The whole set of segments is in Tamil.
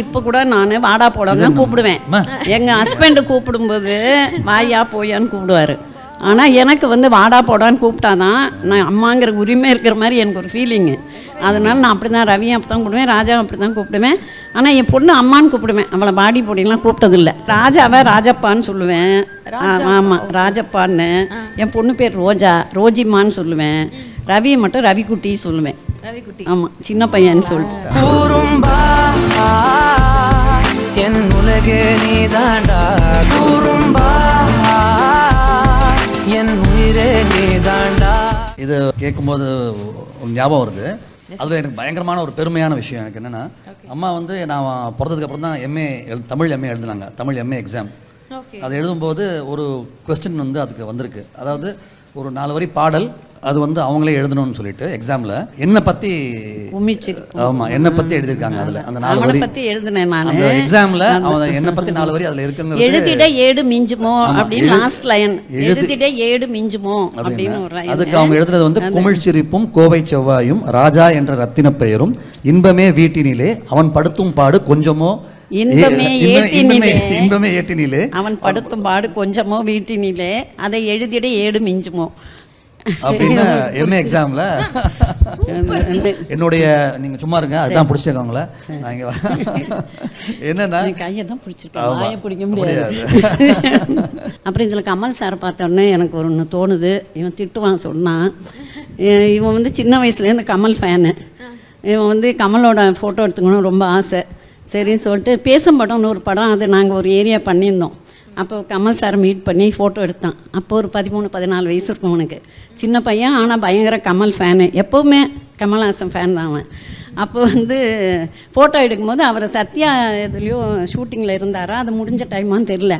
இப்போ கூட நான் வாடா போடான்னு கூப்பிடுவேன். எங்கள் ஹஸ்பண்டு கூப்பிடும்போது வாயா போயான்னு கூப்பிடுவார். ஆனால் எனக்கு வந்து வாடா போடான்னு கூப்பிட்டாதான் நான் அம்மாங்கிற உரிமை இருக்கிற மாதிரி எனக்கு ஒரு ஃபீலிங்கு. அதனால நான் அப்படி தான் ரவியும் அப்படி தான் கூப்பிடுவேன், ராஜாவும் அப்படி தான் கூப்பிடுவேன். ஆனால் என் பொண்ணு அம்மான்னு கூப்பிடுவேன், அவளை பாடி போடிலாம் கூப்பிட்டதில்லை. ராஜாவை ராஜப்பான்னு சொல்லுவேன். ஆமாம் ராஜப்பான்னு. என் பொண்ணு பேர் ரோஜா, ரோஜிம்மான்னு சொல்லுவேன். ரவியை மட்டும் ரவிக்குட்டி சொல்லுவேன். ரவிக்குட்டி ஆமாம், சின்ன பையன்னு சொல்லிட்டு. என் உலகே நீதாண்டா கூறும்பா, என் உயிரே நீதாண்டா. இது கேட்கும்போது ஞாபகம் வருது. அதில் எனக்கு பயங்கரமான ஒரு பெருமையான விஷயம் எனக்கு என்னென்னா, அம்மா வந்து நான் பிறந்ததுக்கப்புறம் தான் தமிழ் எம்ஏ எழுதுனாங்க. Tamil MA exam. அதை எழுதும்போது ஒரு கொஸ்டின் வந்து அதுக்கு வந்திருக்கு. அதாவது ஒரு 4 வரி பாடல், அது வந்து அவங்களே எழுதணும்னு சொல்லிட்டு எக்ஸாம்ல என்னை பத்தி என்னை பத்தி எழுதிருக்காங்க. அதுல அந்த 4 வரி பத்தி எழுதினேன் நான். அந்த எக்ஸாம்ல என்னை பத்தி 4 வரி அதுல இருக்குங்க. எழுதிட ஏடு மிஞ்சுமோ அப்படின்னு லாஸ்ட் லைன். எழுதிட ஏடு மிஞ்சுமோ அப்படின்னு ஒரு லைன். அதுக்கு அவங்க எழுதுறது வந்து குமிழ் சிரிப்பும் கோவை செவ்வாயும் ராஜா என்ற ரத்தின பெயரும் இன்பமே வீட்டினிலே அவன் படுத்தும் பாடு கொஞ்சமோ இன்பமே ஏட்டினிலே அவன் படுத்தும் பாடு கொஞ்சமோ வீட்டினிலே அதை எழுதிட ஏடு மிஞ்சுமோ அப்படின்னு எம்ஏ எக்ஸாம்ல என்னுடைய நீங்க சும்மா இருங்க, அதுதான் பிடிச்சிருக்காங்களே. என்னன்னா கையை தான் பிடிச்சிருக்கேன், வாயை பிடிக்க முடியாது. அப்புறம் இதில் கமல் சாரை பார்த்தோன்னே எனக்கு ஒன்று தோணுது. இவன் திட்டுவான் சொன்னான். இவன் வந்து சின்ன வயசுலேருந்து கமல் ஃபேனு. இவன் வந்து கமலோட ஃபோட்டோ எடுத்துக்கணும் ரொம்ப ஆசை. சரின்னு சொல்லிட்டு பேசும் படம்னு ஒரு படம், அது நாங்கள் ஒரு ஏரியா பண்ணியிருந்தோம். அப்போ கமல் சாரை மீட் பண்ணி ஃபோட்டோ எடுத்தான். அப்போ ஒரு 13-14 வயசு இருக்கும் அவனுக்கு. சின்ன பையன், ஆனால் பயங்கர கமல் ஃபேனு. எப்போவுமே கமல்ஹாசன் ஃபேன் தான் அவன். அப்போ வந்து ஃபோட்டோ எடுக்கும்போது அவர் சத்யா எதுலேயோ ஷூட்டிங்கில் இருந்தாரா, அது முடிஞ்ச டைமான்னு தெரில.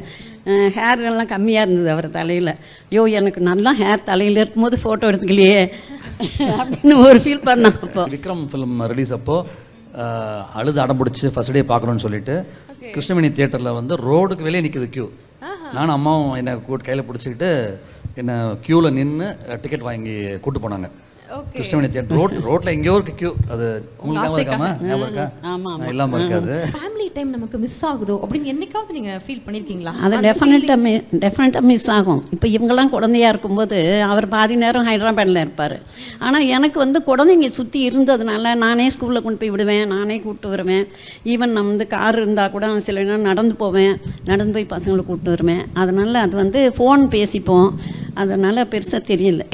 ஹேர்லாம் கம்மியாக இருந்தது அவர் தலையில். ஐயோ எனக்கு நல்லா ஹேர் தலையில் இருக்கும்போது ஃபோட்டோ எடுத்துக்கலையே அப்படின்னு ஒரு ஃபீல் பண்ணான். அப்போ விக்ரம் ஃபிலிம் ரிலீஸ் அப்போ அழுது அடம்பிடிச்சு ஃபர்ஸ்ட் டே பார்க்கணும்னு சொல்லிட்டு கிருஷ்ணவேணி தியேட்டரில் வந்து ரோடுக்கு வெளியே நிற்குது க்யூ. நானும் அம்மாவும் என்னை கையில் பிடிச்சிக்கிட்டு என்னை க்யூவில் நின்று டிக்கெட் வாங்கி கூப்பிட்டு போனாங்க. கிருஷ்ணவேணி தியேட்டர் ரோட்ல எங்கேயோ இருக்கு க்யூ. அது உங்களுக்கு ஞாபகம் இருக்கா? இல்லாமல் இருக்காது. ஃபேமிலி டைம் நமக்கு மிஸ் ஆகுதோ அப்படின்னு என்னைக்காவது நீங்கள் ஃபீல் பண்ணியிருக்கீங்களா? அது டெஃபினட்டாக மிஸ் ஆகும். இப்போ இவங்கெல்லாம் குழந்தையா இருக்கும்போது அவர் பாதி நேரம் ஹைதராபாத்தில் இருப்பார். ஆனால் எனக்கு வந்து குழந்தைங்க சுற்றி இருந்ததுனால நானே ஸ்கூலில் கொண்டு போய் விடுவேன், நானே கூப்பிட்டு வருவேன். ஈவன் நான் வந்து கார் இருந்தால் கூட சில நேரம் நடந்து போவேன், நடந்து போய் பசங்களை கூப்பிட்டு வருவேன். அதனால் அது வந்து ஃபோன் பேசிப்போம், அதனால் பெருசாக தெரியல.